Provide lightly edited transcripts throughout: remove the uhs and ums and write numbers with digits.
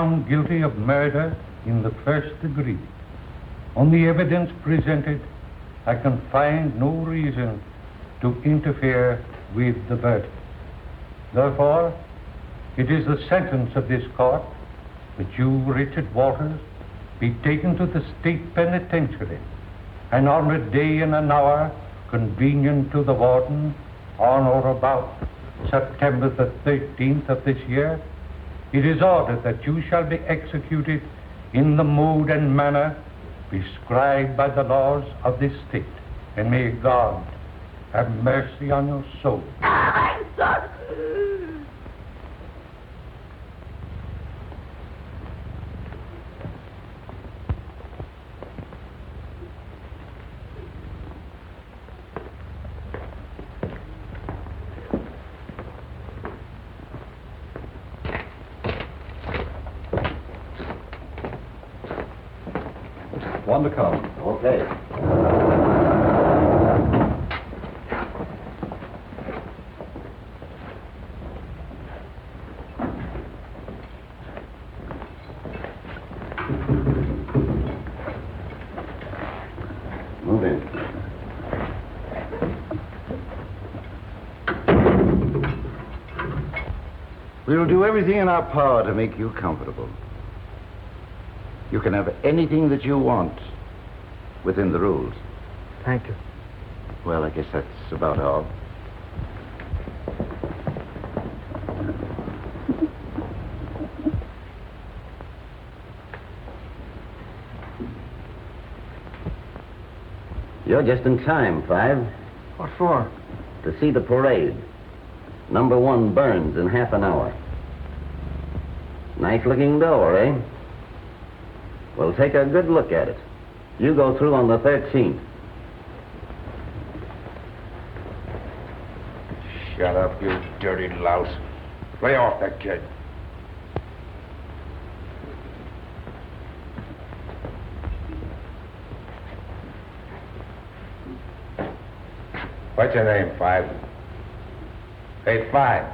found guilty of murder in the first degree. On the evidence presented, I can find no reason to interfere with the verdict. Therefore, it is the sentence of this court that you, Richard Walters, be taken to the state penitentiary, and on a day and an hour convenient to the warden, on or about September the 13th of this year, it is ordered that you shall be executed in the mode and manner prescribed by the laws of this state. And may God have mercy on your soul. One to come. Okay. Move in. We'll do everything in our power to make you comfortable. You can have anything that you want within the rules. Thank you. Well, I guess that's about all. You're just in time, Five. What for? To see the parade. Number 1 burns in half an hour. Nice-looking door, eh? Well, take a good look at it. You go through on the 13th. Shut up, you dirty louse. Lay off that kid. What's your name, Five? Hey, Five.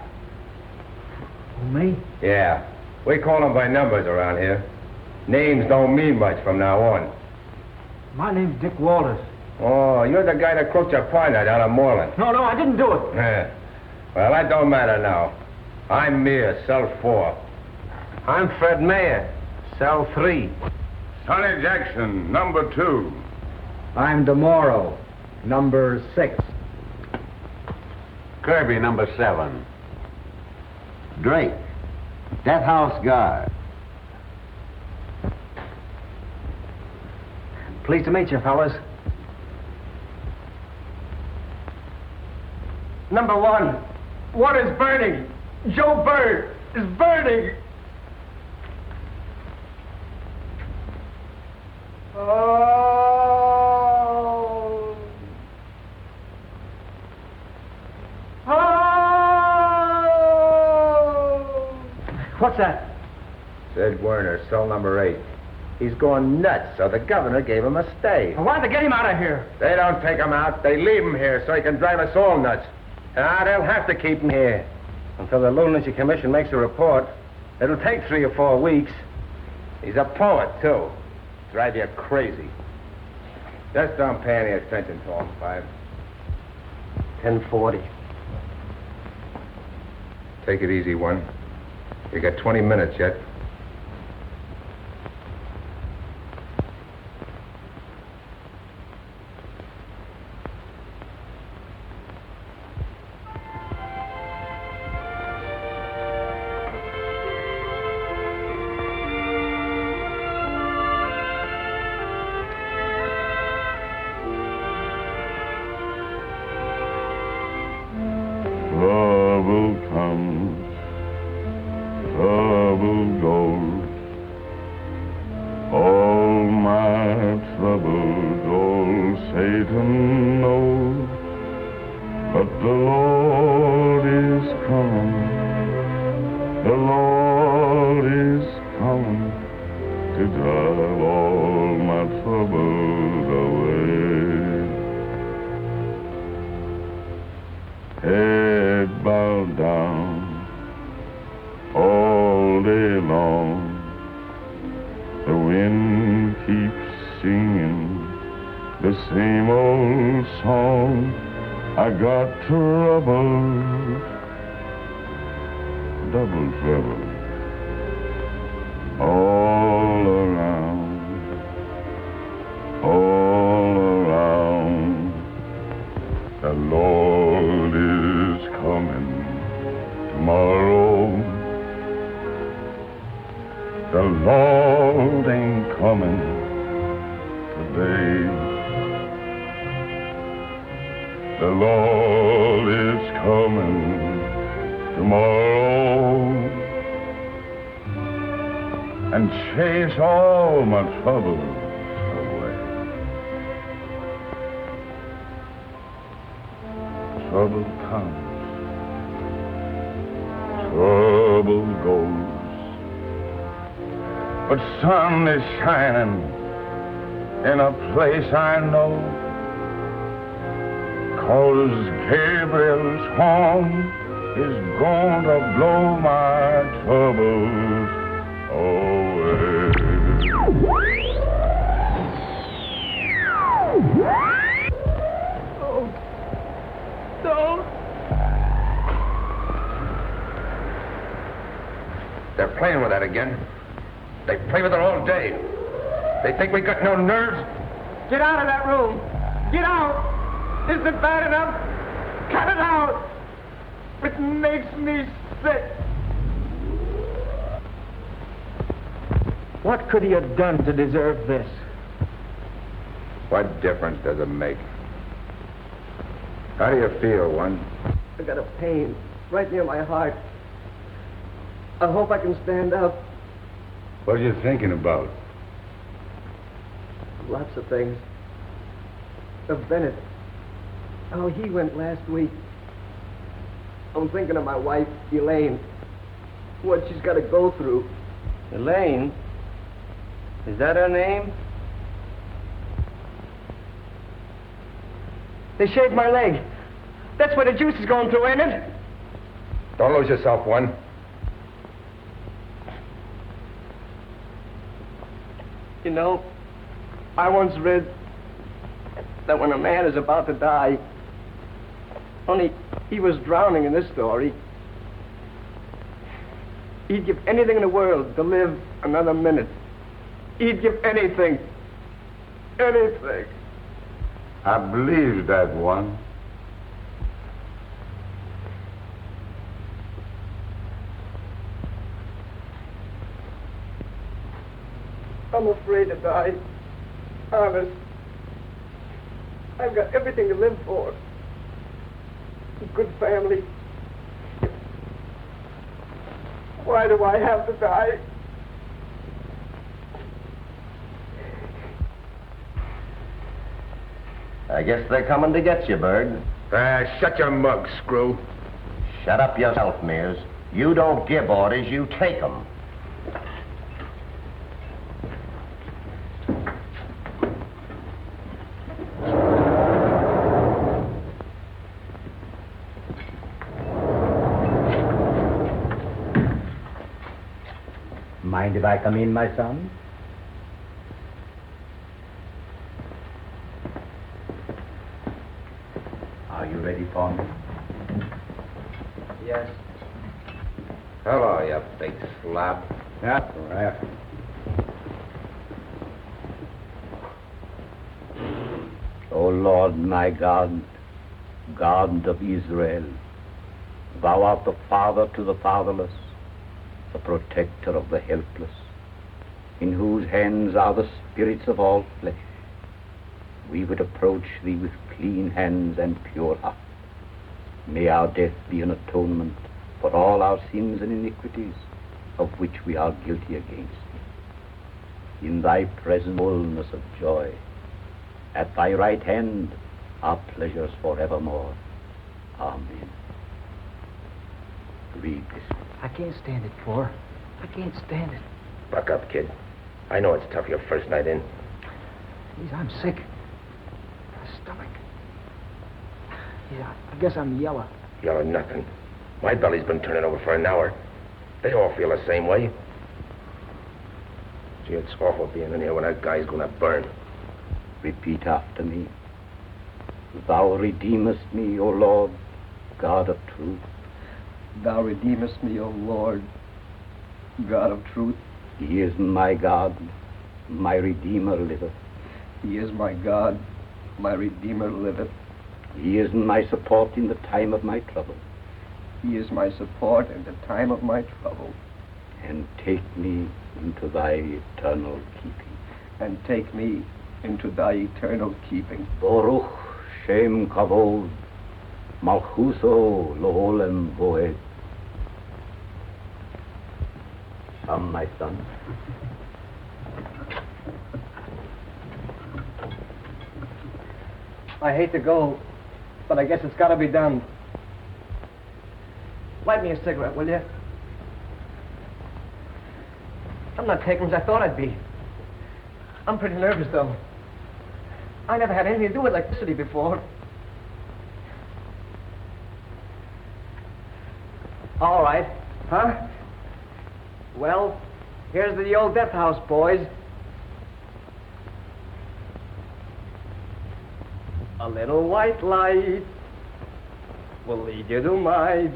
Me? Yeah. We call them by numbers around here. Names don't mean much from now on. My name's Dick Walters. Oh, you're the guy that croaked your partner down at Moreland. No, I didn't do it. Yeah. Well, that don't matter now. I'm Mears, cell 4. I'm Fred Mayer, cell 3. Sonny Jackson, number 2. I'm DeMorrow, number 6. Kirby, number 7. Drake, Death House Guard. Pleased to meet you, fellas. Number 1. What is burning? Joe Berg is burning. Oh. Oh. What's that? Sid Werner, cell number 8. He's going nuts, so the governor gave him a stay. Well, why'd they get him out of here? They don't take him out. They leave him here so he can drive us all nuts. They'll have to keep him here until the Lunacy Commission makes a report. It'll take 3 or 4 weeks. He's a poet, too. Drive you crazy. Just don't pay any attention to him, Five. 10:40. Take it easy, one. You got 20 minutes yet. Head bowed down all day long. the same old song. I got trouble, double trouble, all around, all around. The Lord is coming tomorrow. The Lord ain't coming today. The Lord is coming tomorrow and chase all my troubles away. Trouble comes, trouble goes, but sun is shining in a place I know, 'cause Gabriel's horn is going to blow my troubles away. Oh, don't. They're playing with that again. They play with it all day. They think we got no nerves. Get out of that room. Get out. Isn't it bad enough? Cut it out. It makes me sick. What could he have done to deserve this? What difference does it make? How do you feel, one? I got a pain right near my heart. I hope I can stand up. What are you thinking about? Lots of things. Of Bennett. How he went last week. I'm thinking of my wife, Elaine. What she's got to go through. Elaine? Is that her name? They shaved my leg. That's where the juice is going through, ain't it? Don't lose yourself, one. You know, I once read that when a man is about to die, only he was drowning in this story, he'd give anything in the world to live another minute. He'd give anything. Anything. I believe that, one. I'm afraid to die. Honest. I've got everything to live for. A good family. Why do I have to die? I guess they're coming to get you, Berg. Shut your mug, screw. Shut up yourself, Mears. You don't give orders, you take them. Mind if I come in, my son? Are you ready for me? Yes. Hello, you big slab. Yeah, right. O Lord, my God, God of Israel, thou art the father to the fatherless, the protector of the helpless, in whose hands are the spirits of all flesh. We would approach thee with clean hands and pure heart. May our death be an atonement for all our sins and iniquities of which we are guilty against thee. In thy presence, fullness of joy. At thy right hand are pleasures forevermore. Amen. Read this. I can't stand it, Four. I can't stand it. Buck up, kid. I know it's tough your first night in. Geez, I'm sick. My stomach. Yeah, I guess I'm yellow. Yellow nothing. My belly's been turning over for an hour. They all feel the same way. Gee, it's awful being in here when that guy's gonna burn. Repeat after me. Thou redeemest me, O Lord, God of truth. Thou redeemest me, O Lord, God of truth. He is my God, my Redeemer liveth. He is my God, my Redeemer liveth. He is my support in the time of my trouble. He is my support in the time of my trouble. And take me into thy eternal keeping. And take me into thy eternal keeping. Baruch Shem Kavod, Malchuso Loholem Voed. Come, my son. I hate to go, but I guess it's got to be done. Light me a cigarette, will you? I'm not taking as I thought I'd be. I'm pretty nervous, though. I never had anything to do with electricity before. All right. Huh? Well, here's the old death house, boys. A little white light will lead you to my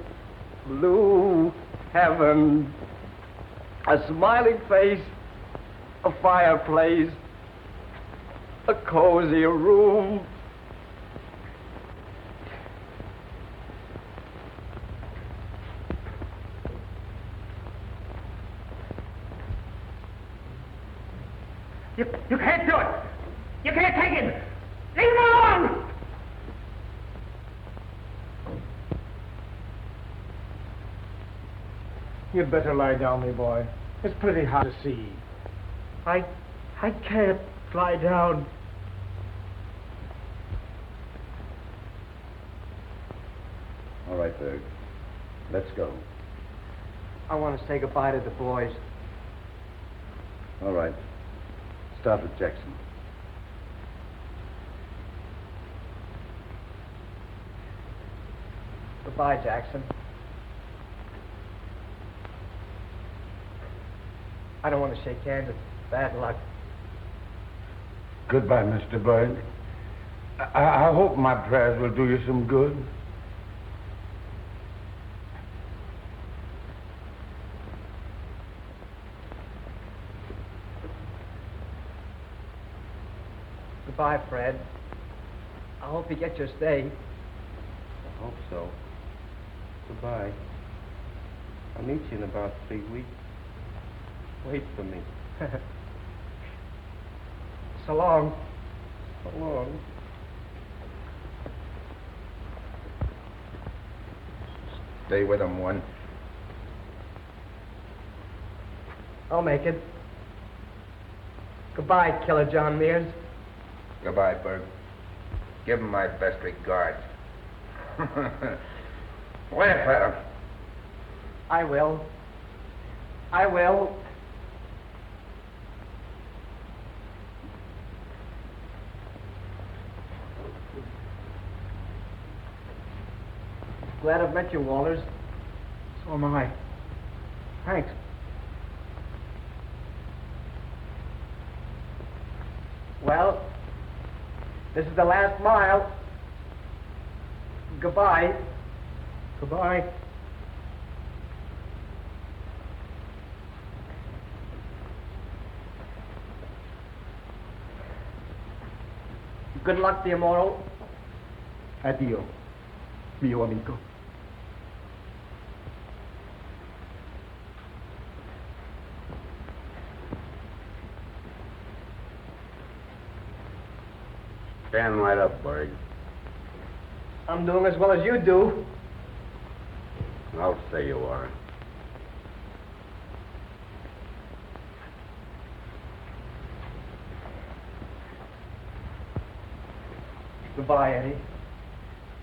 blue heaven. A smiling face, a fireplace, a cozy room. You can't do it! You can't take it! Leave him alone! You'd better lie down, me boy. It's pretty hard to see. I can't lie down. All right, Berg. Let's go. I want to say goodbye to the boys. All right. Start with Jackson. Goodbye, Jackson. I don't want to shake hands. It's bad luck. Goodbye, Mr. Berg. I hope my prayers will do you some good. Goodbye, Fred. I hope you get your stay. I hope so. Goodbye. I'll meet you in about 3 weeks. Wait for me. So long. So long. Stay with him, one. I'll make it. Goodbye, Killer John Mears. Goodbye, Berg. Give him my best regards. Laugh at him. I will. I will. Glad I've met you, Walters. So am I. Thanks. Well, this is the last mile. Goodbye. Goodbye. Good luck, the Immortal. Addio, mio amico. Stand right up, Berg. I'm doing as well as you do. I'll say you are. Goodbye, Eddie.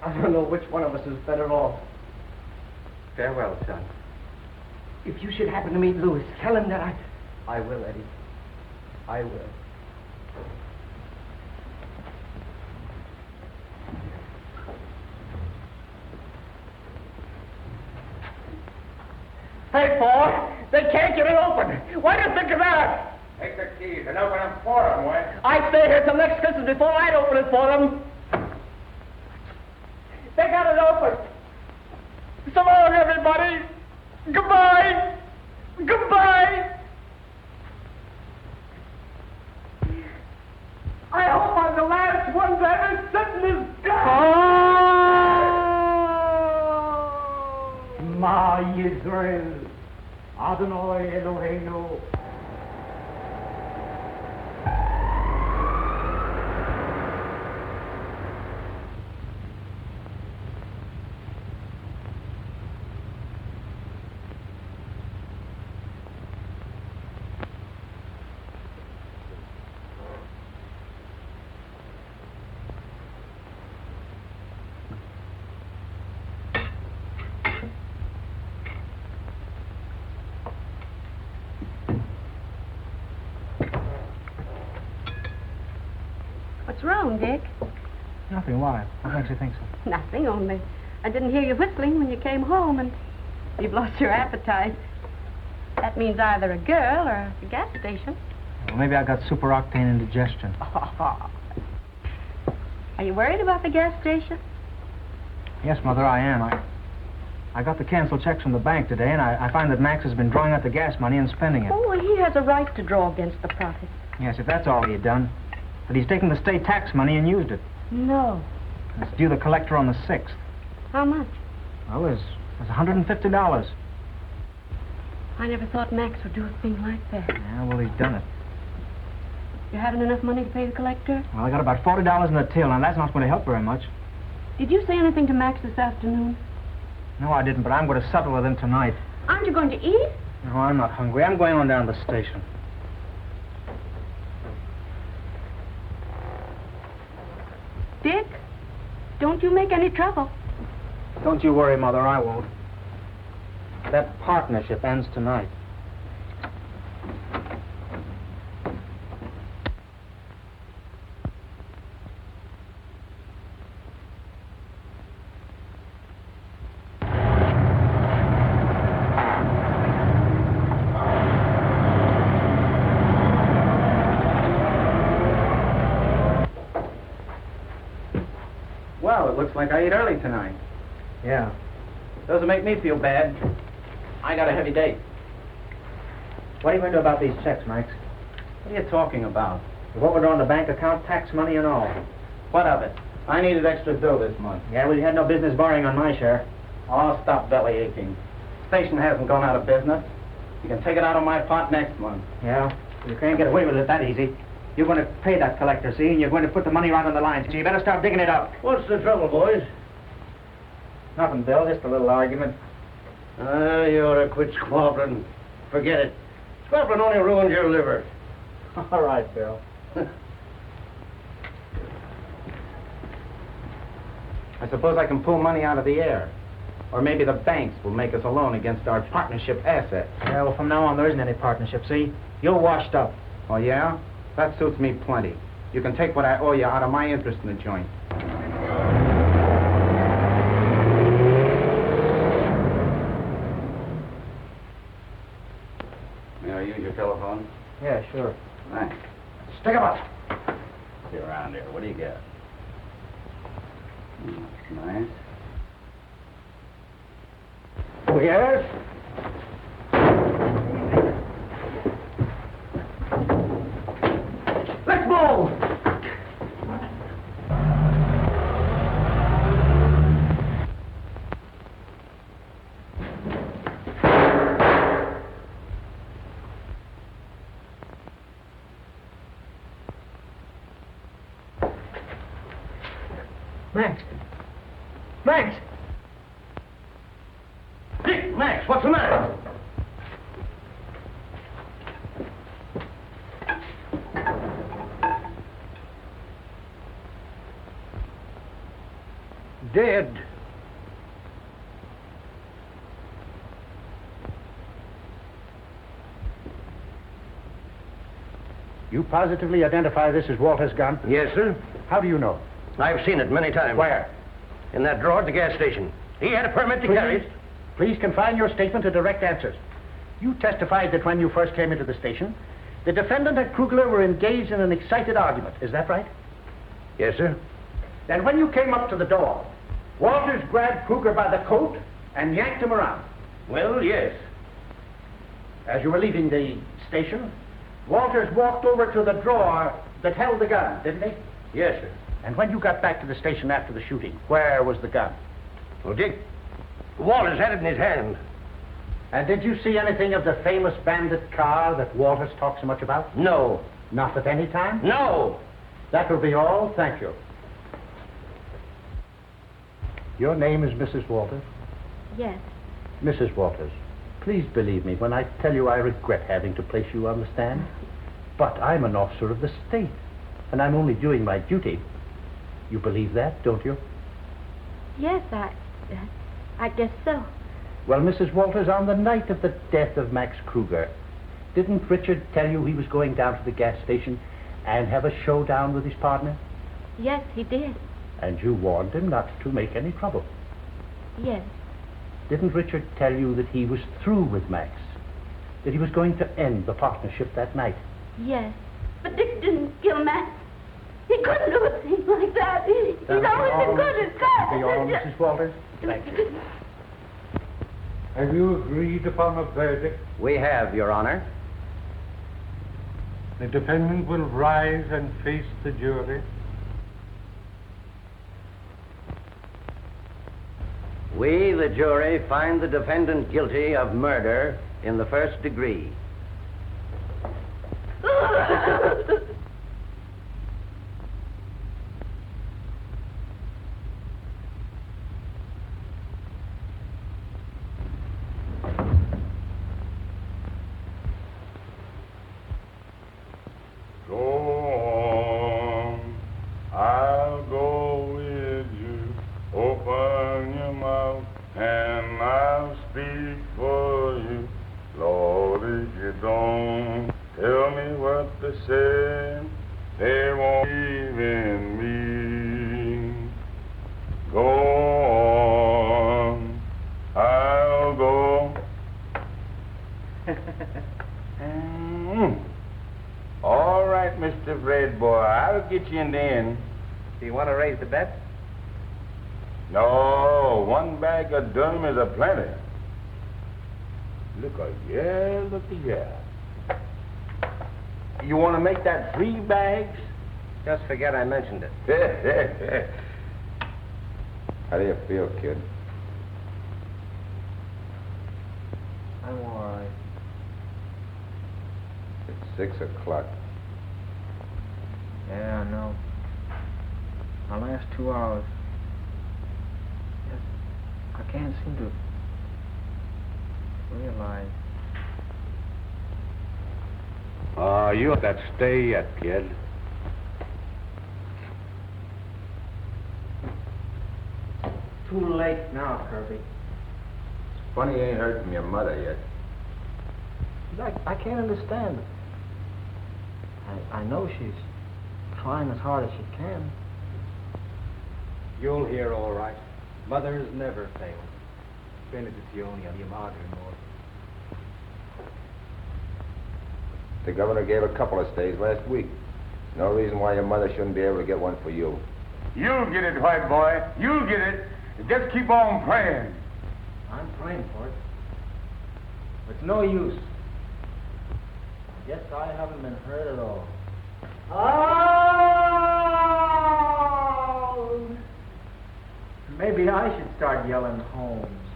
I don't know which one of us is better off. Farewell, son. If you should happen to meet Louis, tell him that I will, Eddie. I will. Hey, Paul! They can't get it open! Why do you think of that? Take the keys and open them for them, Wes. I'd stay here till next Christmas before I'd open it for them. They got it open. So long, everybody. Goodbye. Goodbye. I hope I'm the last one to ever sit in this gun. Ma Yisrael, Adonai Eloheinu. What's wrong, Dick? Nothing. Why? What makes you think so? Nothing, only I didn't hear you whistling when you came home, and you've lost your appetite. That means either a girl or a gas station. Well, maybe I got super-octane indigestion. Are you worried about the gas station? Yes, Mother, I am. I got the canceled checks from the bank today, and I find that Max has been drawing out the gas money and spending it. Oh, well, he has a right to draw against the profits. Yes, if that's all he had done. But he's taken the state tax money and used it. No. It's due the collector on the 6th. How much? Well, there's $150. I never thought Max would do a thing like that. Yeah, well, he's done it. You haven't enough money to pay the collector? Well, I got about $40 in the till, and that's not going to help very much. Did you say anything to Max this afternoon? No, I didn't, but I'm going to settle with him tonight. Aren't you going to eat? No, I'm not hungry. I'm going on down to the station. Dick, don't you make any trouble. Don't you worry, Mother, I won't. That partnership ends tonight. Well, it looks like I ate early tonight. Yeah. Doesn't make me feel bad. I got a heavy date. What are you going to do about these checks, Max? What are you talking about? What were on the bank account, tax money and all? What of it? I needed extra dough this month. Yeah, well, you had no business borrowing on my share. Oh, stop belly aching. Station hasn't gone out of business. You can take it out of my pot next month. Yeah? You can't get away with it that easy. You're going to pay that collector, see, and you're going to put the money right on the line. So you better start digging it up. What's the trouble, boys? Nothing, Bill. Just a little argument. You ought to quit squabbling. Forget it. Squabbling only ruins your liver. All right, Bill. I suppose I can pull money out of the air. Or maybe the banks will make us a loan against our partnership assets. Yeah, well, from now on, there isn't any partnership, see? You're washed up. Oh, yeah? That suits me plenty. You can take what I owe you out of my interest in the joint. May I use your telephone? Yeah, sure. Thanks. Stick 'em up. See around here. What do you got? That's nice. Oh, yes? Let's move! Max! Max! Dick, Max, what's the matter? Dead. You positively identify this as Walter's gun? Yes, sir. How do you know? I've seen it many times. Where? In that drawer at the gas station. He had a permit to carry it. Please confine your statement to direct answers. You testified that when you first came into the station, The defendant and Kruger were engaged in an excited argument. Is that right? Yes, sir. Then when you came up to the door, Walters grabbed Kruger by the coat and yanked him around. Well, yes. As you were leaving the station, Walters walked over to the drawer that held the gun, didn't he? Yes, sir. And when you got back to the station after the shooting, where was the gun? Well, Dick, Walters had it in his hand. And did you see anything of the famous bandit car that Walters talks so much about? No. Not at any time? No. That will be all. Thank you. Your name is Mrs. Walters? Yes. Mrs. Walters, please believe me when I tell you I regret having to place you on the stand. But I'm an officer of the state, and I'm only doing my duty. You believe that, don't you? Yes, I guess so. Well, Mrs. Walters, on the night of the death of Max Kruger, didn't Richard tell you he was going down to the gas station and have a showdown with his partner? Yes, he did. And you warned him not to make any trouble. Yes. Didn't Richard tell you that he was through with Max? That he was going to end the partnership that night? Yes. But Dick didn't kill Max. He couldn't do a thing like that. He's always been good as God. Be all, Mrs. Walters? Thank you. Have you agreed upon a verdict? We have, Your Honor. The defendant will rise and face the jury. We, the jury, find the defendant guilty of murder in the first degree. I'll go with you. Open your mouth and I'll speak for you. Lord, if you don't tell me what to say, they won't believe in me. Go on, I'll go. All right, Mr. Fred boy, I'll get you in the end. Do you want to raise the bet? No, one bag of Durham is a plenty. Look at yeah. You want to make that 3 bags? Just forget I mentioned it. How do you feel, kid? I'm all right. It's 6 o'clock. Yeah, I know. My last 2 hours. Yes, I can't seem to realize. You have that stay yet, kid. Too late now, Kirby. Funny you ain't heard from your mother yet. I can't understand it. I know she's trying as hard as she can. You'll hear all right. Mother's never failed. Benedizione a mia madre more. The governor gave a couple of stays last week. No reason why your mother shouldn't be able to get one for you. You'll get it, white boy. You'll get it. Just keep on praying. I'm praying for it. But it's no use. I guess I haven't been hurt at all. Oh! Maybe I should start yelling Holmes.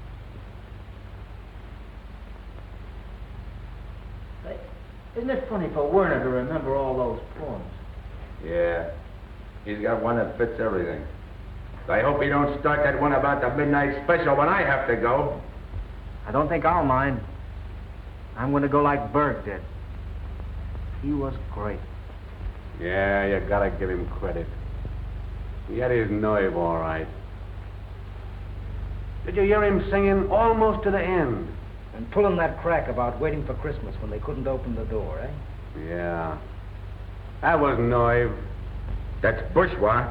Hey, isn't it funny for Werner to remember all those poems? Yeah. He's got one that fits everything. I hope he don't start that one about the midnight special when I have to go. I don't think I'll mind. I'm going to go like Berg did. He was great. Yeah, you gotta give him credit. He had his nerve all right. Did you hear him singing almost to the end? And pulling that crack about waiting for Christmas when they couldn't open the door, eh? Yeah. That was nerve. That's bourgeois.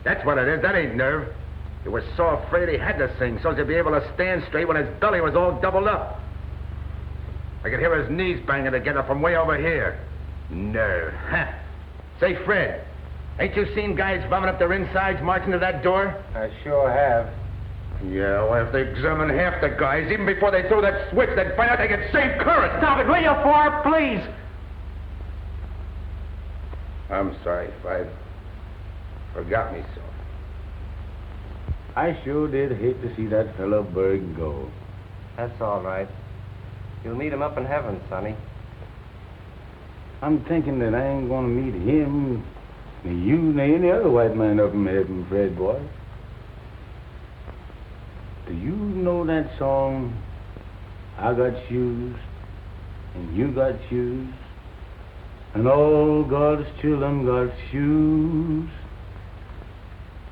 That's what it is. That ain't nerve. He was so afraid he had to sing so as to be able to stand straight when his belly was all doubled up. I could hear his knees banging together from way over here. Nerve, huh? Say, Fred, ain't you seen guys bumming up their insides marching to that door? I sure have. Yeah, well, if they examine half the guys, even before they throw that switch, they'd find out they could save current. Stop it, will you, Four, please? I'm sorry, Five. Forgot me so. I sure did hate to see that fellow Berg go. That's all right. You'll meet him up in heaven, Sonny. I'm thinking that I ain't gonna meet him, nor you, nor any other white man up in heaven, Fred boy. Do you know that song, I got shoes, and you got shoes, and all God's children got shoes?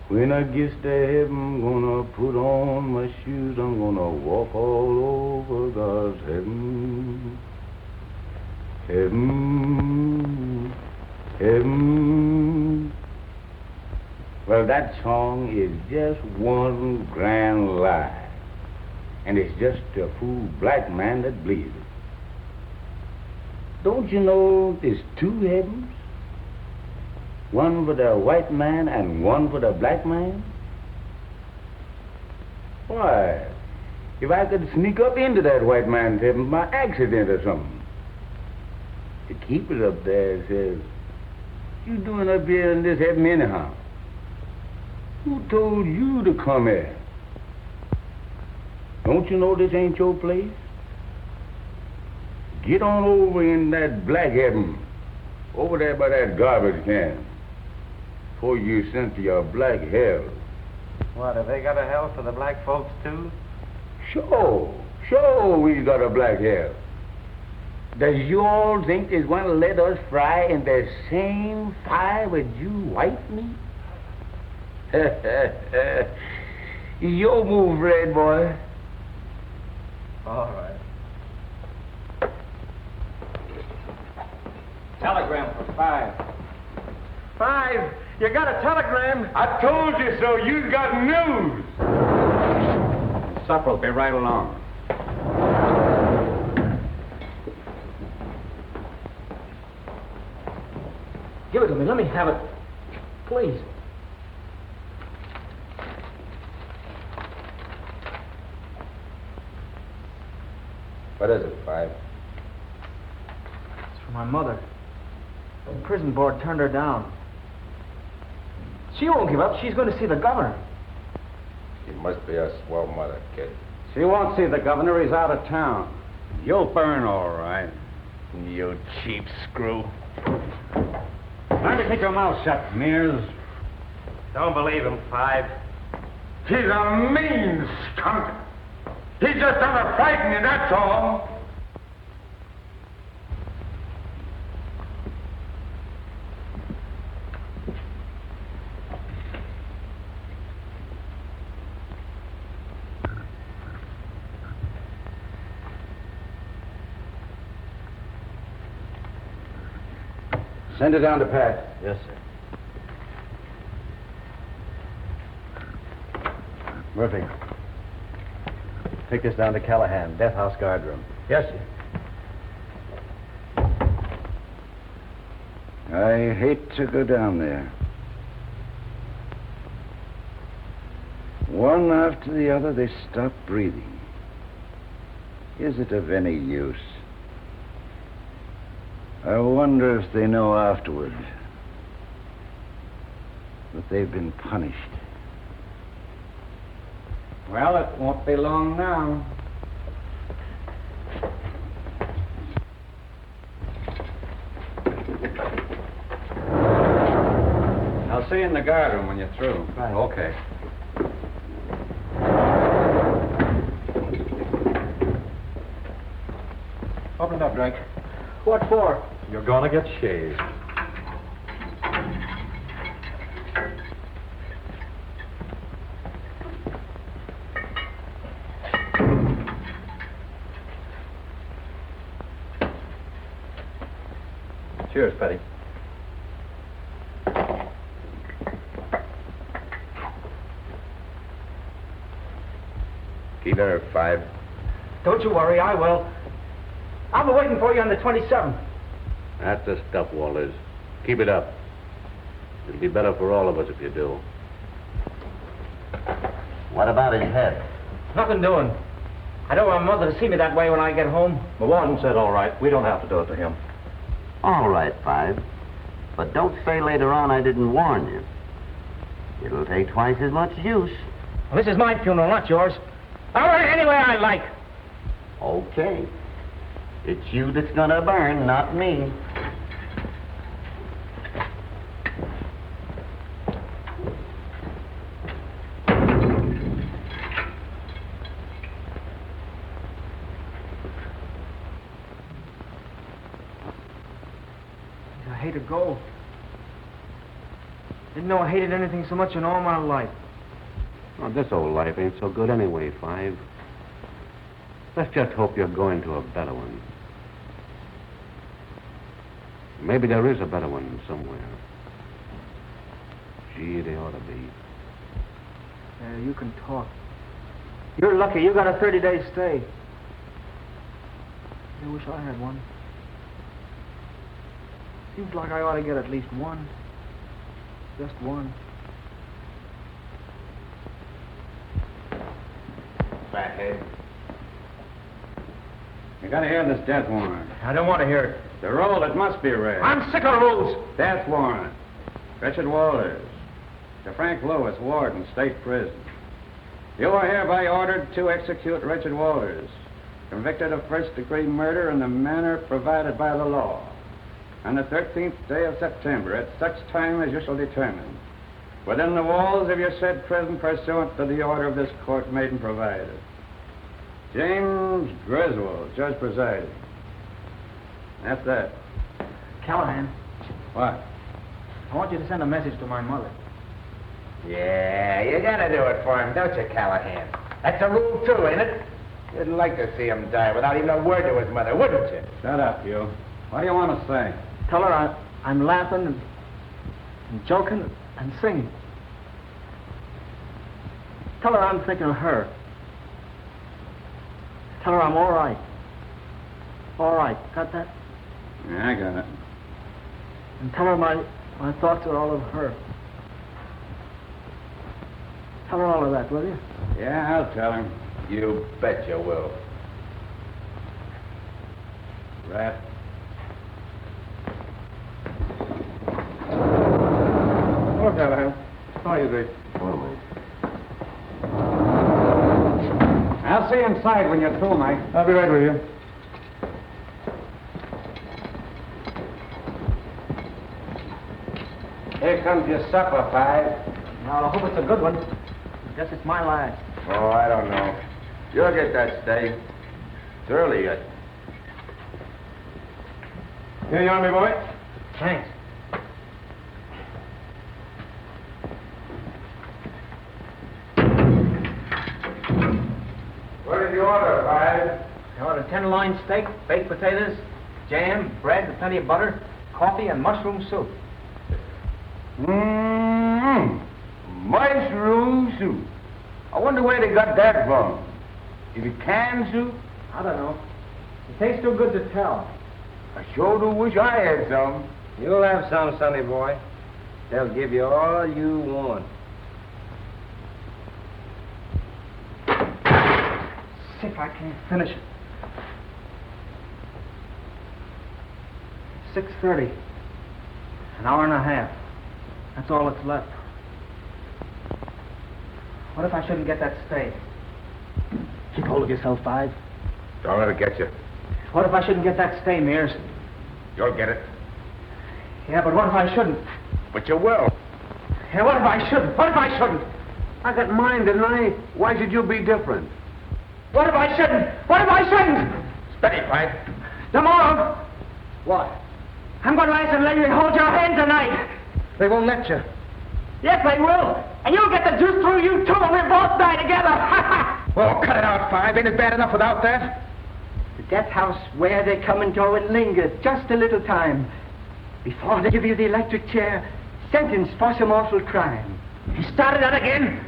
When I get to heaven, I'm gonna put on my shoes, I'm gonna walk all over God's heaven. Heaven, heaven. Well, that song is just one grand lie. And it's just a fool black man that believes it. Don't you know there's two heavens? One for the white man and one for the black man? Why, if I could sneak up into that white man's heaven by accident or something, the keeper up there says, "You doing up here in this heaven anyhow? Who told you to come here? Don't you know this ain't your place? Get on over in that black heaven, over there by that garbage can, before you sent to your black hell." What, have they got a hell for the black folks, too? Sure, we got a black hell. Does you all think they's going to let us fry in the same fire with you white meat? Your move, Red boy. All right. Telegram for 5. 5, you got a telegram? I told you so. You got news. Supper will be right along. Give it to me. Let me have it. Please. What is it, 5? It's for my mother. The prison board turned her down. She won't give up. She's going to see the governor. She must be a swell mother, kid. She won't see the governor. He's out of town. You'll burn all right. You cheap screw. Learn to keep your mouth shut, Mears. Don't believe him, 5. He's a mean skunk. He's just trying to frighten you, that's all. Send it down to Pat. Yes, sir. Murphy, take this down to Callahan, death house guard room. Yes, sir. I hate to go down there. One after the other, they stop breathing. Is it of any use? I wonder if they know afterward that they've been punished. Well, it won't be long now. I'll see you in the guard room when you're through. Right. Okay. Open it up, Drake. What for? You're gonna get shaved. Cheers, Petty. Keep her, 5. Don't you worry, I will. I'll be waiting for you on the 27th. That's the stuff, Walters. Keep it up. It'll be better for all of us if you do. What about his head? Nothing doing. I don't want Mother to see me that way when I get home. The warden said all right. We don't have to do it to him. All right, Five. But don't say later on I didn't warn you. It'll take twice as much use. Well, this is my funeral, not yours. All right, any way I like. Okay. It's you that's gonna burn, not me. I hate to go. Didn't know I hated anything so much in all my life. Well, this old life ain't so good anyway, Five. Let's just hope you're going to a better one. Maybe there is a better one somewhere. Gee, they ought to be. Yeah, you can talk. You're lucky. You got a 30-day stay. I wish I had one. Seems like I ought to get at least one. Just one. Fathead. You gotta hear this death warrant. I don't want to hear it. The roll, it must be read. I'm sick of rules. Death warrant. Richard Walters. To Frank Lewis, Warden, State Prison. You are hereby ordered to execute Richard Walters, convicted of first-degree murder in the manner provided by the law, on the 13th day of September, at such time as you shall determine, within the walls of your said prison, pursuant to the order of this court made and provided. James Griswold, judge presiding. That's that. Callahan, What? I want you to send a message to my mother. Yeah, you gotta do it for him, don't you, Callahan? That's a rule, too, ain't it? You'd like to see him die without even a word to his mother, wouldn't you? Shut up, you. What do you want to say? Tell her I'm laughing and joking and singing. Tell her I'm thinking of her. Tell her I'm all right. All right. Got that? Yeah, I got it. And tell her my thoughts are all of her. Tell her all of that, will you? Yeah, I'll tell him. You bet you will. Rat. Hello, Callahan. How are you, Grace? I'll see you inside when you're through, Mike. I'll be right with you. Here comes your supper, Five. Now, I hope it's a good one. Guess it's my last. Oh, I don't know. You'll get that steak. It's early yet. Here you are, my boy. Thanks. What did you order, Five? I ordered 10-loin steak, baked potatoes, jam, bread, and plenty of butter, coffee, and mushroom soup. Mushroom soup. I wonder where they got that from. Is it canned soup? I don't know. It tastes too good to tell. I sure do wish I had some. You'll have some, sonny boy. They'll give you all you want. Sick, I can't finish it. 6:30. An hour and a half. That's all that's left. What if I shouldn't get that stay? Keep hold of yourself, Five. Don't let it get you. What if I shouldn't get that stay, Mears? You'll get it. Yeah, but what if I shouldn't? But you will. Yeah, what if I shouldn't? What if I shouldn't? I got mine, didn't I? Why should you be different? What if I shouldn't? What if I shouldn't? Steady, Five. Tomorrow, What? I'm going to ask them to let you hold your hand tonight. They won't let you. Yes, they will. And you'll get the juice through you, too, and we'll both die together. Well, cut it out, Five. Ain't it bad enough without that? The death house where they come and go and linger just a little time before they give you the electric chair, sentenced for some awful crime. He started that again.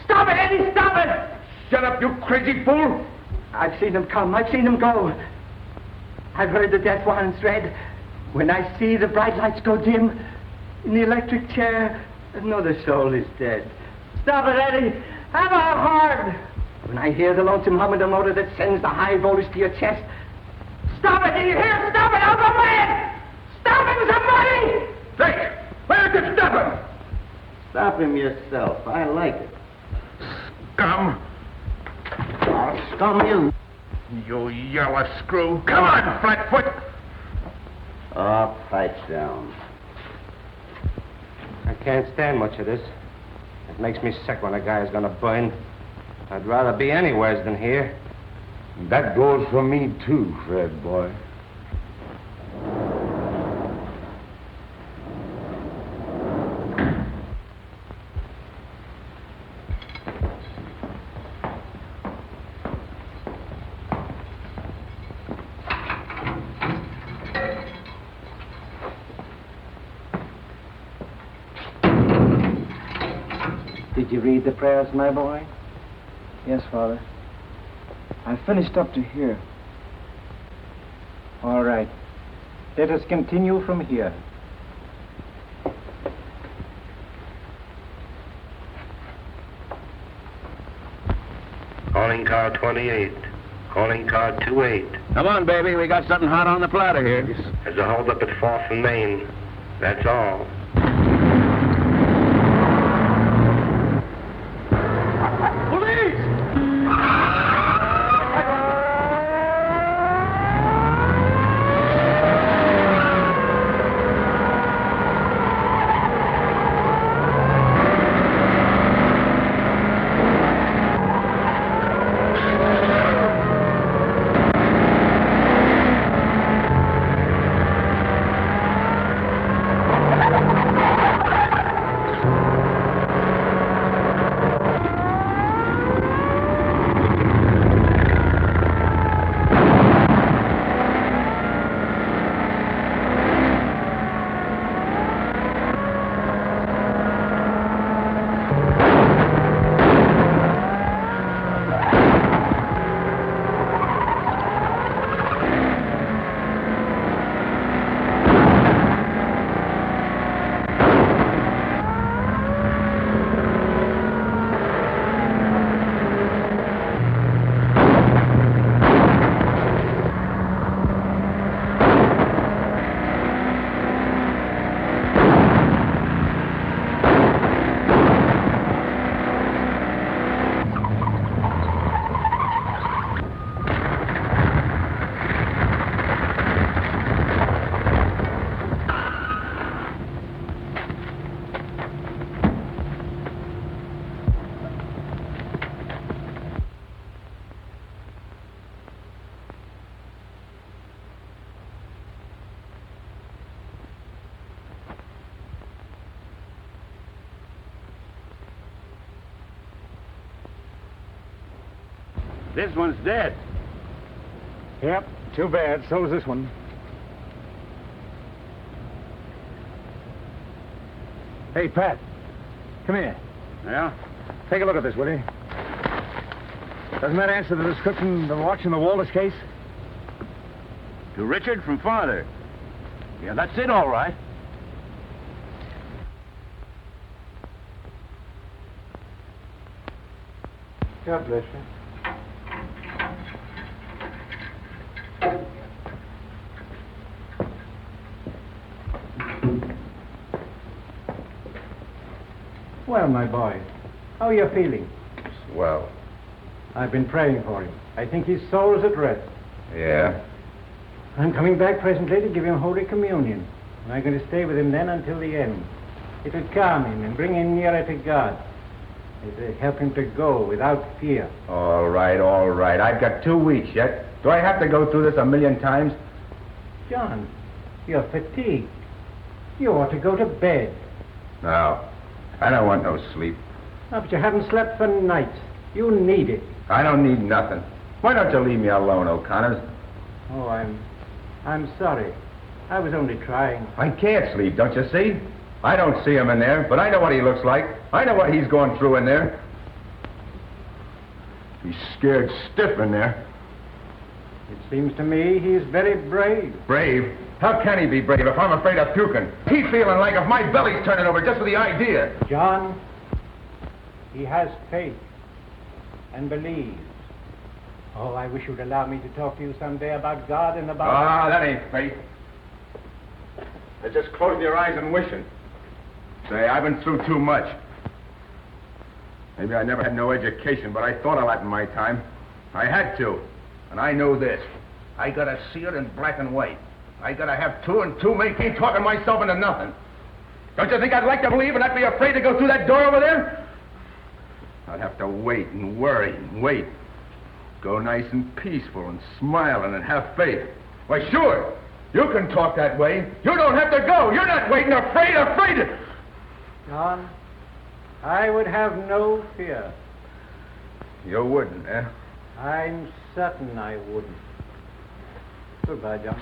Stop it, Eddie, stop it. Shut up, you crazy fool! I've seen them come, I've seen them go. I've heard the death warrants read. When I see the bright lights go dim in the electric chair, another soul is dead. Stop it, Eddie. Hammer hard. When I hear the lonesome hum of the motor that sends the high voltage to your chest, stop it! Do you hear? Stop it! I'll go mad! Stop him, somebody! Drake! Where did you stop him? Stop him yourself. I like it. Scum! I'll scum you. You yellow screw! Come on, Flatfoot! Oh, pipe down. I can't stand much of this. It makes me sick when a guy is gonna burn. I'd rather be anywheres than here. That goes for me, too, Fred, boy. Did you read the prayers, my boy? Yes, Father. I finished up to here. All right. Let us continue from here. Calling car 28. Calling car 28. Come on, baby. We got something hot on the platter here. There's a holdup at 4th and Main. That's all. This one's dead. Yep, too bad. So's this one. Hey, Pat. Come here. Yeah? Take a look at this, will you? Doesn't that answer the description of the watch in the Walters case? To Richard from father. Yeah, that's it, all right. God bless you. Well, my boy, how are you feeling? Well, I've been praying for him. I think his soul is at rest. yeah. I'm coming back presently to give him Holy Communion. And I'm going to stay with him then until the end. It will calm him and bring him nearer to God. It will help him to go without fear. All right, all right. I've got 2 weeks yet. Do I have to go through this a million times? John, you're fatigued. You ought to go to bed. No, I don't want no sleep. Oh, but you haven't slept for nights. You need it. I don't need nothing. Why don't you leave me alone, O'Connors? Oh, I'm sorry. I was only trying. I can't sleep, don't you see? I don't see him in there, but I know what he looks like. I know what he's going through in there. He's scared stiff in there. It seems to me he's very brave. Brave? How can he be brave if I'm afraid of puking? He's feeling like if my belly's turning over just for the idea. John, he has faith and believes. Oh, I wish you'd allow me to talk to you someday about God and about... Ah, that ain't faith. It's just closing your eyes and wishing. Say, I've been through too much. Maybe I never had no education, but I thought a lot in my time. I had to. And I know this. I gotta see it in black and white. I gotta have two and two make ain't talking myself into nothing. Don't you think I'd like to believe and not be afraid to go through that door over there? I'd have to wait and worry and wait. Go nice and peaceful and smiling and have faith. Why, sure. You can talk that way. You don't have to go. You're not waiting afraid. John, I would have no fear. You wouldn't, eh? I'm certain I wouldn't. Goodbye, John.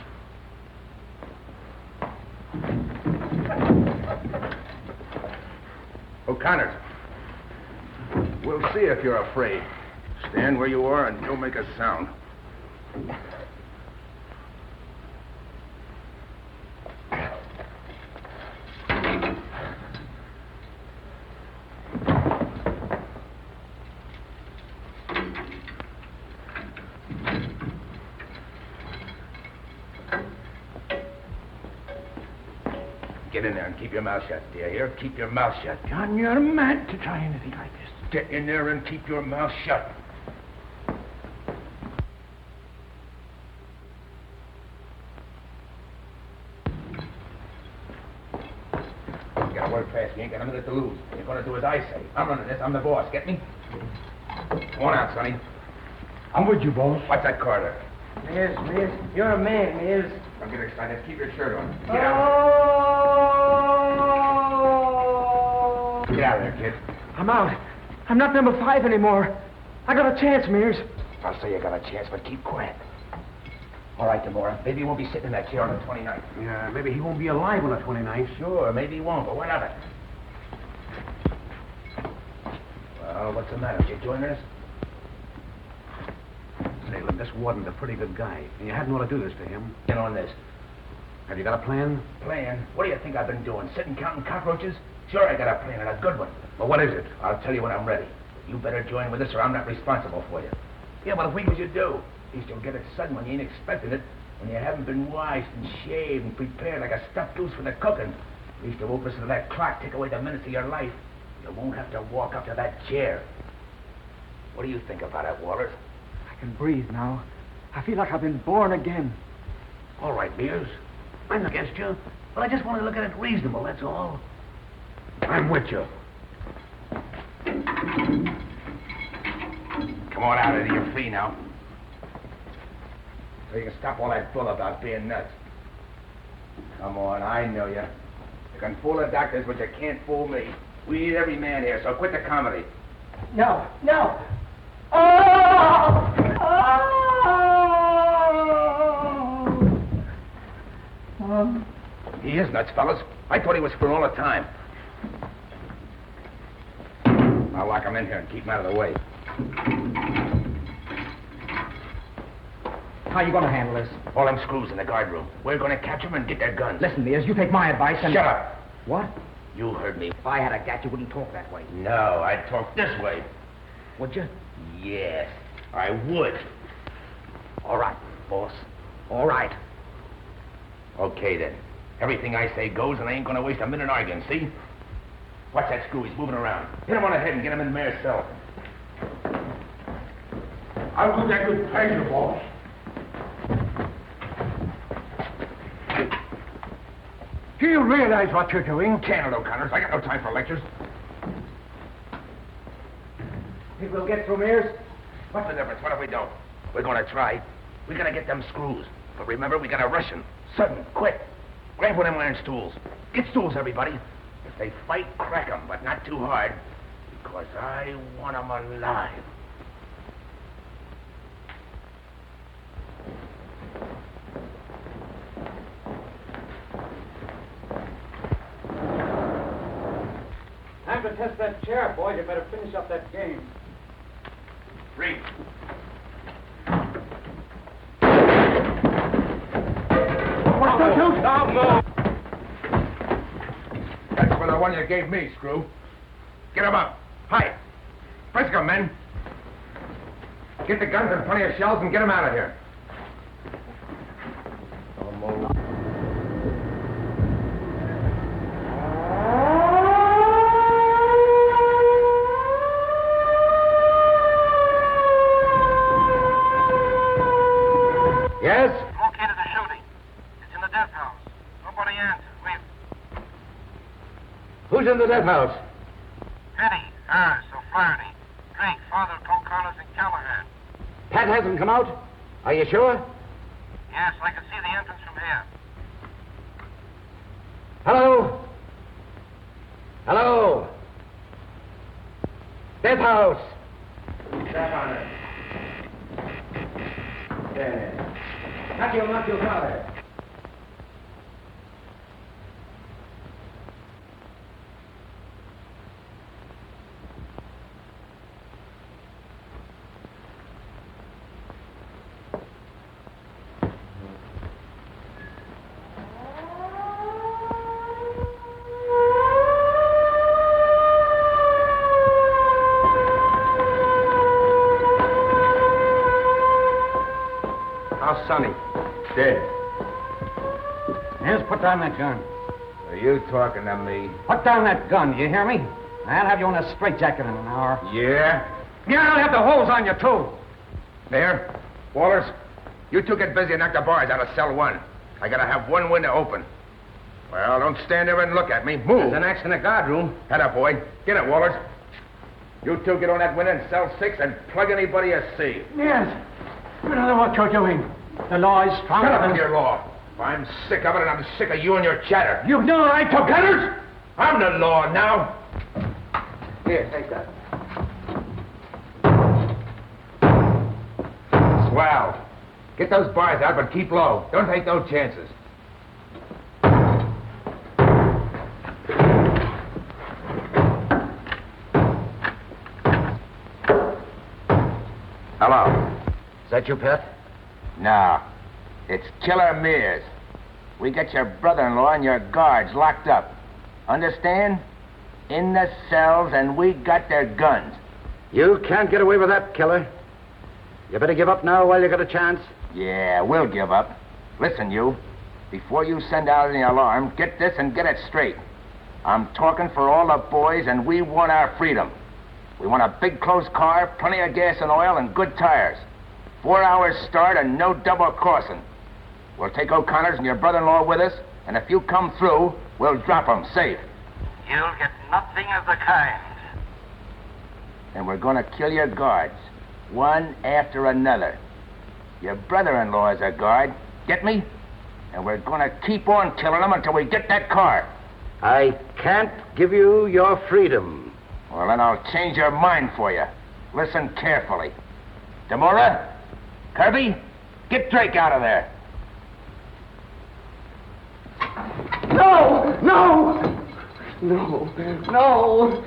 O'Connor, we'll see if you're afraid. Stand where you are and don't make a sound. Get in there and keep your mouth shut, do you hear? Keep your mouth shut. John, you're mad to try anything like this. Get in there and keep your mouth shut. You gotta work fast. You ain't got a minute to lose. You're gonna do as I say. I'm running this. I'm the boss. Get me? Come on out, Sonny. I'm with you, boss. Watch that corridor. Mears, you're a man, Mears. Don't get excited. Keep your shirt on. Get out. Get out of there, kid. I'm out. I'm not number 5 anymore. I got a chance, Mears. I'll say you got a chance, but keep quiet. All right, Demora. Maybe he won't be sitting in that chair on the 29th. Yeah, maybe he won't be alive on the 29th. Sure, maybe he won't, but what of it? Well, what's the matter? You joining us? Salem, this warden's a pretty good guy, and you hadn't ought to do this to him. Get on this. Have you got a plan? Plan? What do you think I've been doing? Sitting counting cockroaches? Sure, I got a plan, and a good one. Well, what is it? I'll tell you when I'm ready. You better join with us, or I'm not responsible for you. Yeah, well, if we was you do. At least you'll get it sudden when you ain't expecting it, when you haven't been washed and shaved and prepared like a stuffed goose for the cooking. At least you'll listen to that clock take away the minutes of your life. You won't have to walk up to that chair. What do you think about it, Wallace? I can breathe now. I feel like I've been born again. All right, Mears. I'm against you, but I just want to look at it reasonable, that's all. I'm with you. Come on out of your fee now. So you can stop all that bull about being nuts. Come on, I know you. You can fool the doctors, but you can't fool me. We need every man here, so quit the comedy. No. He is nuts, fellas. I thought he was for all the time. I'll lock him in here and keep him out of the way. How you gonna handle this? All them screws in the guard room. We're gonna catch them and get their guns. Listen, Mears, you take my advice and... Shut up. What? You heard me. If I had a gat, you wouldn't talk that way. No, I'd talk this way. Would you? Yes, I would. All right, boss. All right. Okay, then. Everything I say goes, and I ain't gonna waste a minute arguing, see? Watch that screw. He's moving around. Hit him on the head and get him in the mayor's cell. I'll do that with pleasure, boss. Do you realize what you're doing? Can it, O'Connor. I got no time for lectures. Think we'll get through, Mears? What's the difference? What if we don't? We're gonna try. We gotta get them screws. But remember, we gotta rush them. Sudden, quick. Grab one of them iron stools. Get stools, everybody. If they fight, crack them, but not too hard. Because I want them alive. Time to test that chair, boy. You better finish up that game. Read. Don't shoot! Don't move! That's for the one you gave me, Screw. Get him up. Hi. Frisk him, men. Get the guns and plenty of shells and get him out of here. Don't move. Yes? Located the shooting. It's in the death house. Nobody answers. Who's in the death house? Penny, Harris, O'Flaherty, Drake, Father O'Connors, and Callahan. Pat hasn't come out? Are you sure? Yes, I can see the entrance from here. Hello? Hello? Death house. Step on it. There. Knock your father. How's Sonny? Dead. Yes, put down that gun. Are you talking to me? Put down that gun, you hear me? I'll have you in a straitjacket in an hour. Yeah? Yeah, I'll have the holes on you, too. Mayor, Walters, you two get busy and knock the bars out of cell 1. I gotta have one window open. Well, don't stand there and look at me. Move. There's an axe in the guard room. Head up, boy. Get it, Walters. You two get on that window in cell 6 and plug anybody you see. Yes. You know what you're doing. The law is stronger Shut up than... with your law. I'm sick of it, and I'm sick of you and your chatter. You've no right to... Letters? I'm the law now. Here, take that. Swell. Get those bars out, but keep low. Don't take no chances. Hello. Is that you, Pat? No. It's Killer Mears. We got your brother-in-law and your guards locked up. Understand? In the cells, and we got their guns. You can't get away with that, Killer. You better give up now while you got a chance. Yeah, we'll give up. Listen, you. Before you send out any alarm, get this and get it straight. I'm talking for all the boys, and we want our freedom. We want a big closed car, plenty of gas and oil, and good tires. 4 hours start and no double crossing. We'll take O'Connor's and your brother-in-law with us, and if you come through, we'll drop them safe. You'll get nothing of the kind. And we're gonna kill your guards, one after another. Your brother-in-law is a guard, get me? And we're gonna keep on killing them until we get that car. I can't give you your freedom. Well, then I'll change your mind for you. Listen carefully. Demora, Kirby, get Drake out of there. No! No! No! No!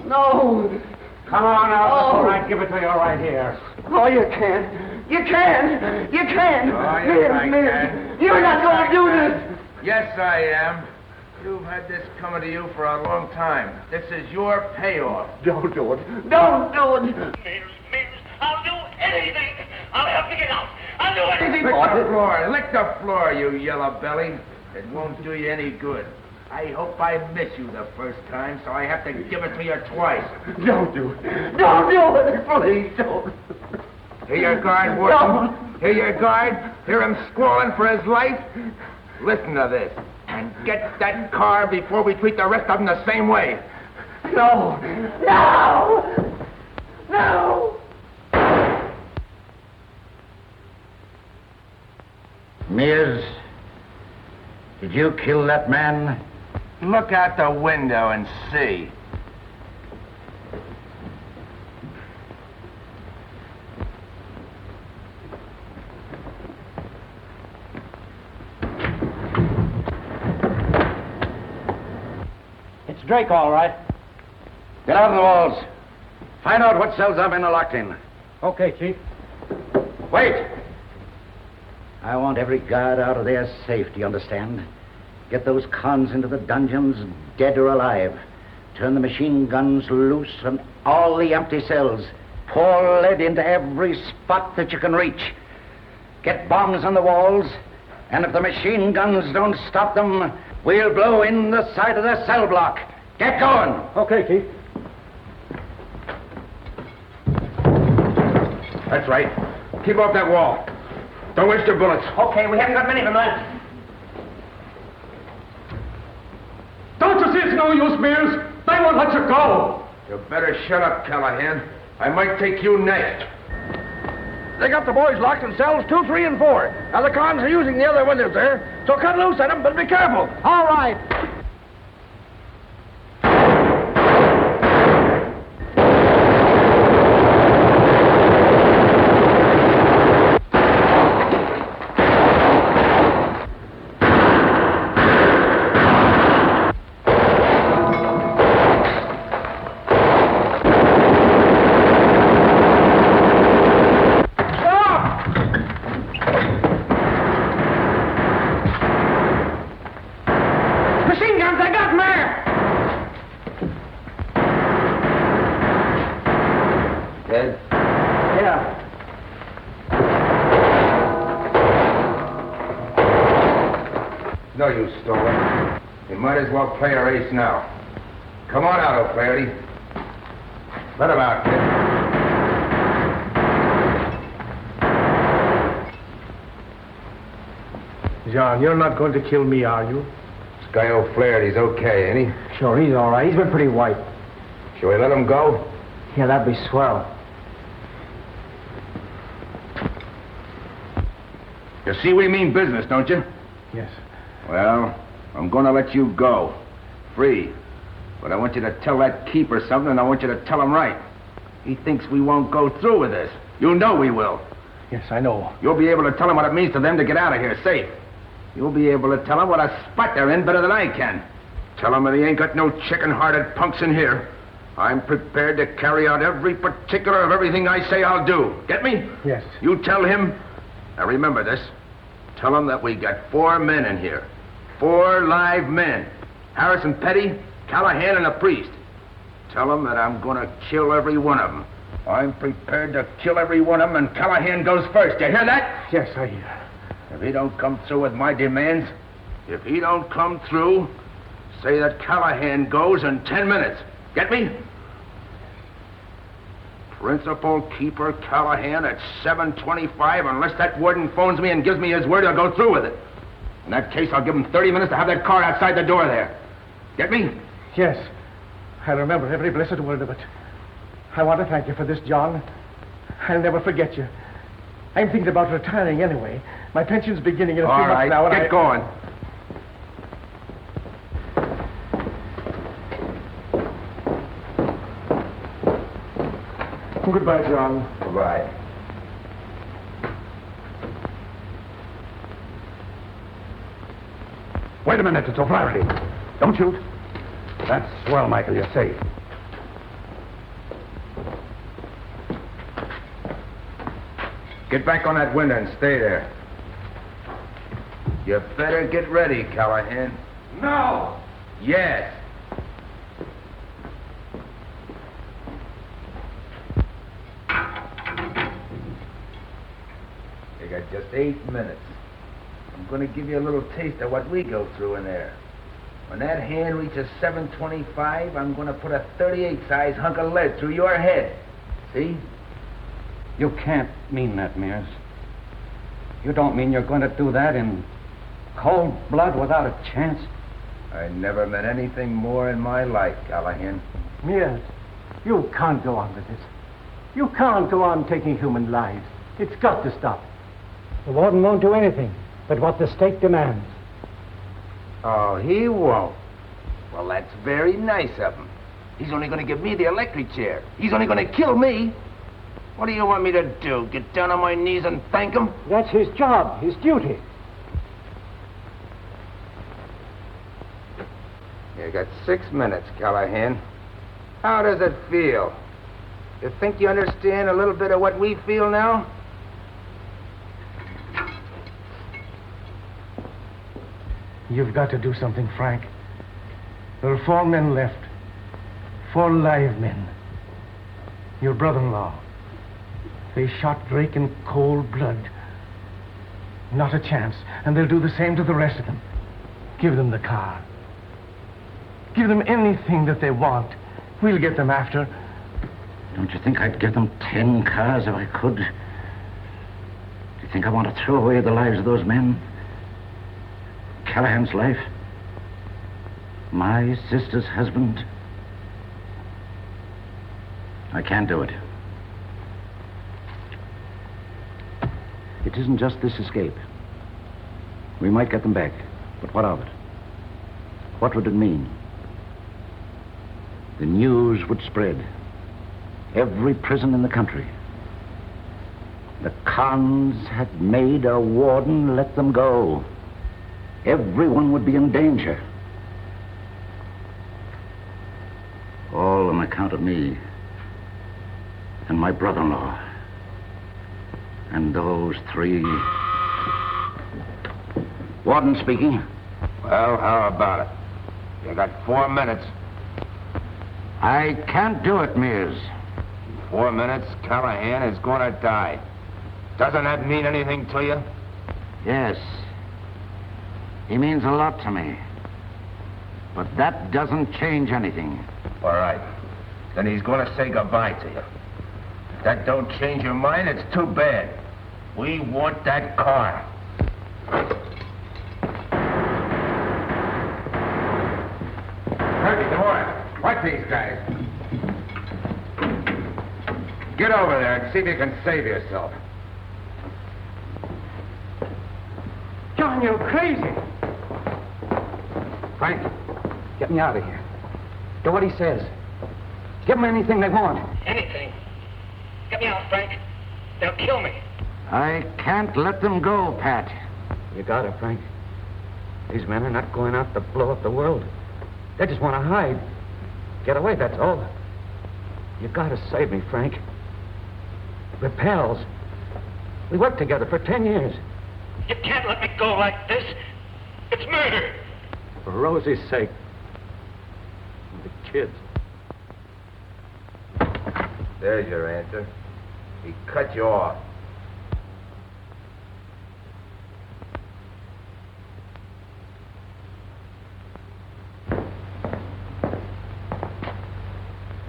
No! Come on out. Oh. All right, give it to you right here. Oh, you can't. You can't. You can't. Oh, yes, I can. You're not going to do this. Yes, I am. You've had this coming to you for a long time. This is your payoff. Don't do it. Don't do it. Mears, I'll do anything. I'll help you get out. I'll do anything Lick for the you. floor. Lick the floor, you yellow belly. It won't do you any good. I hope I miss you the first time, so I have to give it to you twice. Don't do it. Don't do it. Please don't. Hear your guard, Warden? Hear your guard? Hear him squalling for his life? Listen to this. And get that car before we treat the rest of them the same way. No. No. No. Mears, did you kill that man? Look out the window and see. It's Drake, all right. Get out of the walls. Find out what cells our men are locked in. Okay, Chief. Wait. I want every guard out of there safe, do you understand? Get those cons into the dungeons, dead or alive. Turn the machine guns loose on all the empty cells. Pour lead into every spot that you can reach. Get bombs on the walls, and if the machine guns don't stop them, we'll blow in the side of the cell block. Get going! Okay, Chief. That's right. Keep off that wall. Don't waste your bullets. Okay, we haven't got many of them left. Don't you see it's no use, Mears? They won't let you go. You better shut up, Callahan. I might take you next. They got the boys locked in cells 2, 3, and 4. Now the cons are using the other windows there, so cut loose at them, but be careful. All right. No use, Stoller. You might as well play our ace now. Come on out, O'Flaherty. Let him out, kid. John, you're not going to kill me, are you? This guy O'Flaherty's okay, ain't he? Sure, he's all right. He's been pretty white. Shall we let him go? Yeah, that'd be swell. You see we mean business, don't you? Yes. Well, I'm going to let you go. Free. But I want you to tell that keeper something, and I want you to tell him right. He thinks we won't go through with this. You know we will. Yes, I know. You'll be able to tell him what it means to them to get out of here safe. You'll be able to tell him what a spot they're in better than I can. Tell him that he ain't got no chicken-hearted punks in here. I'm prepared to carry out every particular of everything I say I'll do. Get me? Yes. You tell him. Now remember this. Tell him that we got 4 men in here. 4 live men. Harrison Petty, Callahan, and a priest. Tell him that I'm going to kill every one of them. I'm prepared to kill every one of them, and Callahan goes first. You hear that? Yes, I hear. If he don't come through with my demands, if he don't come through, say that Callahan goes in 10 minutes. Get me? Principal Keeper Callahan at 7:25, unless that warden phones me and gives me his word, he'll go through with it. In that case, I'll give him 30 minutes to have that car outside the door there. Get me? Yes. I'll remember every blessed word of it. I want to thank you for this, John. I'll never forget you. I'm thinking about retiring anyway. My pension's beginning in a few months now. All right, get going. Goodbye, John. Goodbye. Wait a minute, it's O'Flaherty. Don't shoot. That's swell, Michael, you're safe. Get back on that window and stay there. You better get ready, Callahan. No! Yes. You got just 8 minutes. I'm going to give you a little taste of what we go through in there. When that hand reaches 7:25, I'm going to put a 38-size hunk of lead through your head. See? You can't mean that, Mears. You don't mean you're going to do that in cold blood without a chance? I never meant anything more in my life, Callahan. Mears, you can't go on with this. You can't go on taking human lives. It's got to stop. The warden won't do anything but what the state demands. Oh, he won't. Well, that's very nice of him. He's only going to give me the electric chair. He's only going to kill me. What do you want me to do? Get down on my knees and thank him? That's his job, his duty. You got 6 minutes, Callahan. How does it feel? You think you understand a little bit of what we feel now? You've got to do something, Frank. There are 4 men left. 4 live men. Your brother-in-law. They shot Drake in cold blood. Not a chance. And they'll do the same to the rest of them. Give them the car. Give them anything that they want. We'll get them after. Don't you think I'd give them 10 cars if I could? Do you think I want to throw away the lives of those men? Callahan's life? My sister's husband? I can't do it. It isn't just this escape. We might get them back, but what of it? What would it mean? The news would spread. Every prison in the country. The cons had made a warden let them go. Everyone would be in danger. All on account of me and my brother-in-law and those 3. Warden speaking. Well, how about it? You got 4 minutes. I can't do it, Mears. 4 minutes, Callahan is going to die. Doesn't that mean anything to you? Yes. He means a lot to me. But that doesn't change anything. All right. Then he's going to say goodbye to you. If that don't change your mind, it's too bad. We want that car. Herbie, Demora, watch these guys. Get over there and see if you can save yourself. John, you're crazy. Frank, get me out of here. Do what he says. Give them anything they want. Anything. Get me out, Frank. They'll kill me. I can't let them go, Pat. You got it, Frank. These men are not going out to blow up the world. They just want to hide. Get away, that's all. You got to save me, Frank. We're pals. We worked together for 10 years. You can't let me go like this. It's murder. For Rosie's sake. And the kids. There's your answer. He cut you off.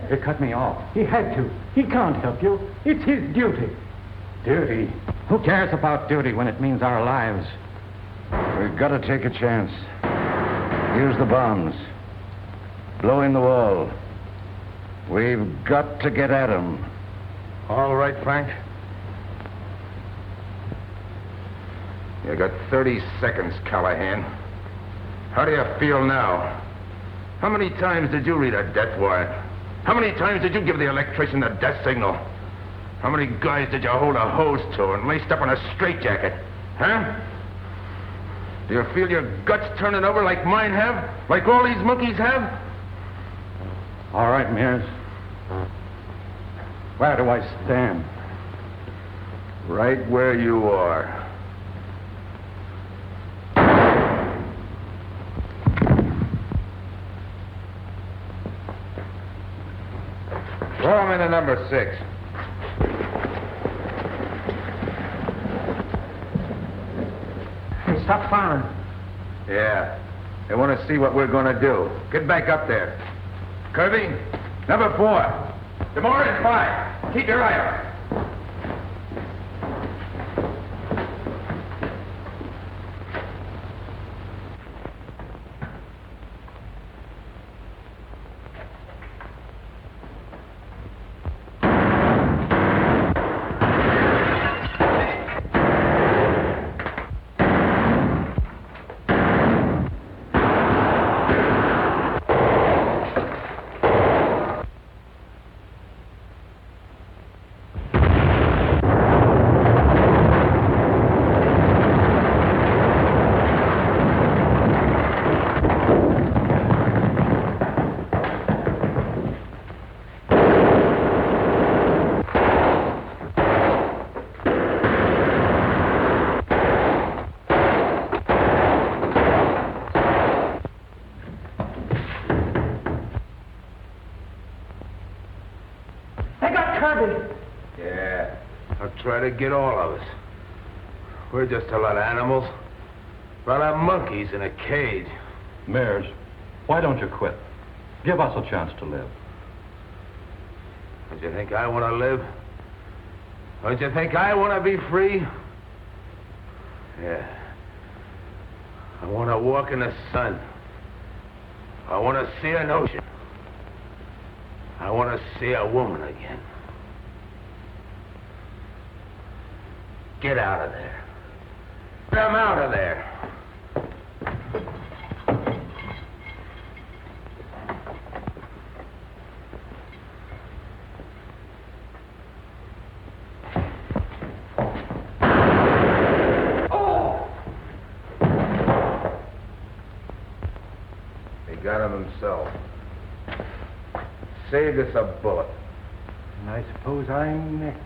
He cut me off. He had to. He can't help you. It's his duty. Duty? Who cares about duty when it means our lives? We've got to take a chance. Use the bombs. Blow in the wall. We've got to get at him. All right, Frank. You got 30 seconds, Callahan. How do you feel now? How many times did you read a death warrant? How many times did you give the electrician the death signal? How many guys did you hold a hose to and laced up in a straitjacket? Huh? Do you feel your guts turning over like mine have? Like all these monkeys have? All right, Mears. Where do I stand? Right where you are. Throw him into number 6. Hey, stop firing. Yeah. They want to see what we're going to do. Get back up there. Kirby, number 4. Demora and 5. Keep your eye on. hurt him. Yeah, I'll try to get all of us. We're just a lot of animals. A lot of monkeys in a cage. Mears, why don't you quit? Give us a chance to live. Don't you think I want to live? Don't you think I want to be free? Yeah. I want to walk in the sun. I want to see an ocean. I want to see a woman again. Get out of there. Get 'em out of there. Got him himself. Saved us a bullet. And I suppose I'm next.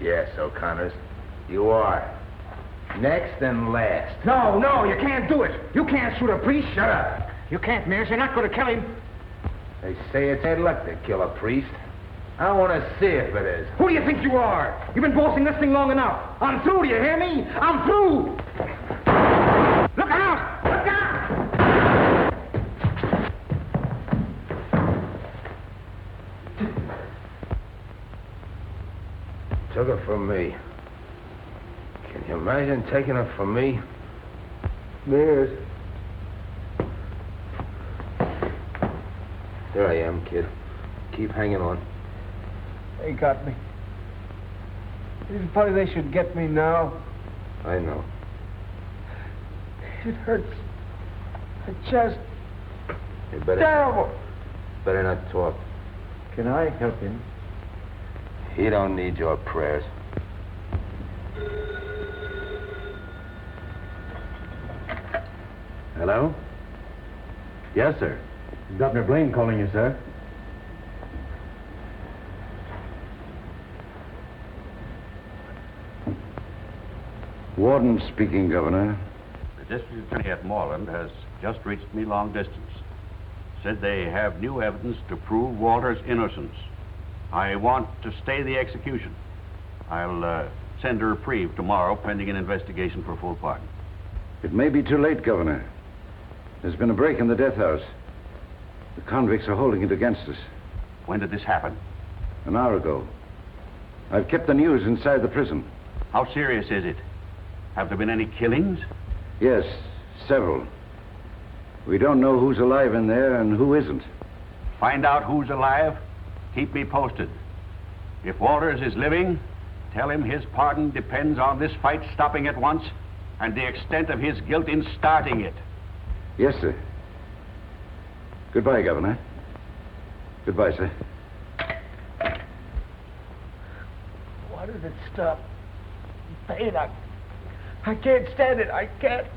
Yes, O'Connors, you are. Next and last. No, no, you can't do it. You can't shoot a priest. Shut up. You can't, Mears. You're not going to kill him. They say it's bad luck to kill a priest. I want to see if it is. Who do you think you are? You've been bossing this thing long enough. I'm through, do you hear me? I'm through. Look out! Look out! Took it from me. Can you imagine taking it from me? Mears. There I am, kid. Keep hanging on. They got me. It's funny they should get me now. I know. It hurts. The chest. You better... Terrible. Better not talk. Can I help him? He don't need your prayers. Hello? Yes, sir. Governor Blaine calling you, sir. Warden speaking, Governor. The district attorney at Moreland has just reached me long distance. Said they have new evidence to prove Walter's innocence. I want to stay the execution. I'll send a reprieve tomorrow pending an investigation for full pardon. It may be too late, Governor. There's been a break in the death house. The convicts are holding it against us. When did this happen? An hour ago. I've kept the news inside the prison. How serious is it? Have there been any killings? Yes, several. We don't know who's alive in there and who isn't. Find out who's alive. Keep me posted. If Walters is living, tell him his pardon depends on this fight stopping at once and the extent of his guilt in starting it. Yes, sir. Goodbye, Governor. Goodbye, sir. Why does it stop? Pain, I can't stand it. I can't.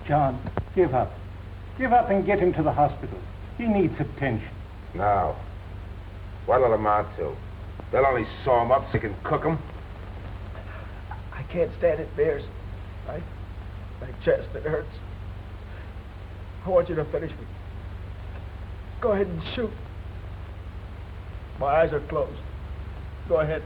John, give up. Give up and get him to the hospital. He needs attention. No. What'll it amount to? They'll only sew him up so they can cook him. I can't stand it, Mears. My chest, it hurts. I want you to finish me. Go ahead and shoot. My eyes are closed. Go ahead.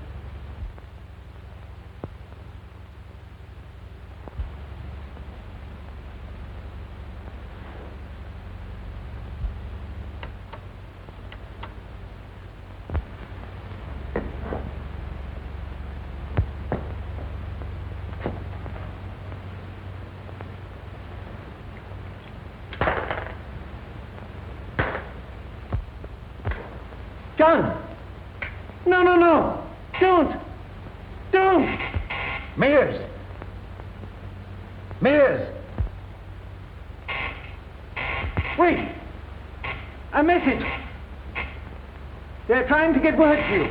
John! No, no, no! Don't! Don't! Mears! Mears! Wait! A message! They're trying to get word to you.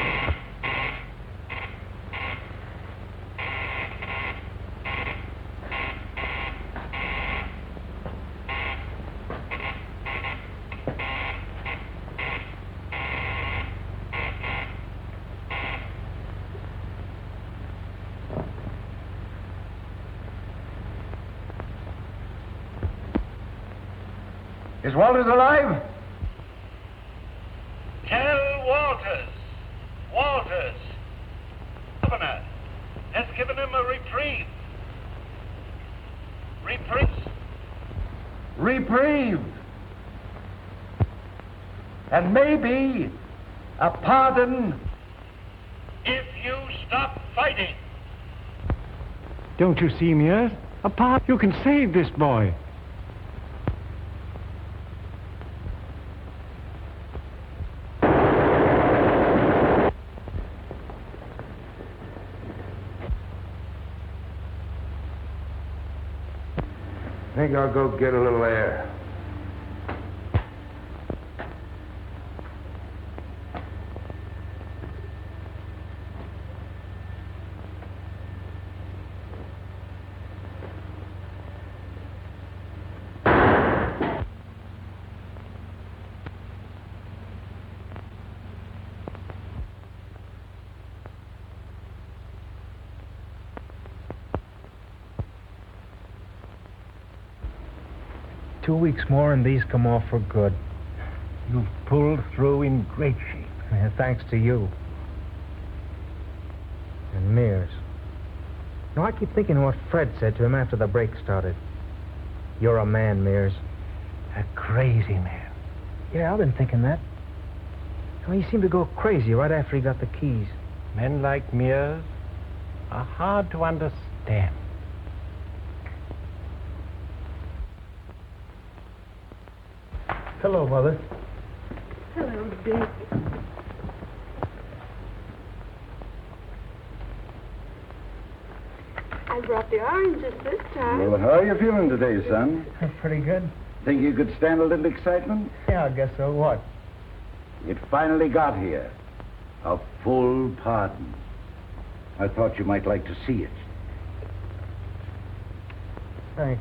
Is Walters alive? Tell Walters. Walters. Governor has given him a reprieve. Reprieve. And maybe a pardon. If you stop fighting. Don't you see, Mears? Apart, you can save this boy. I think I'll go get a little air. Two weeks more and these come off for good. You've pulled through in great shape. Yeah, thanks to you. And Mears. No, I keep thinking of what Fred said to him after the break started. You're a man, Mears. A crazy man. Yeah, I've been thinking that. Well, he seemed to go crazy right after he got the keys. Men like Mears are hard to understand. Hello, Mother. Hello, Dick. I brought the oranges this time. Well, how are you feeling today, son? Pretty good. Think you could stand a little excitement? Yeah, I guess so. What? It finally got here. A full pardon. I thought you might like to see it. Thanks.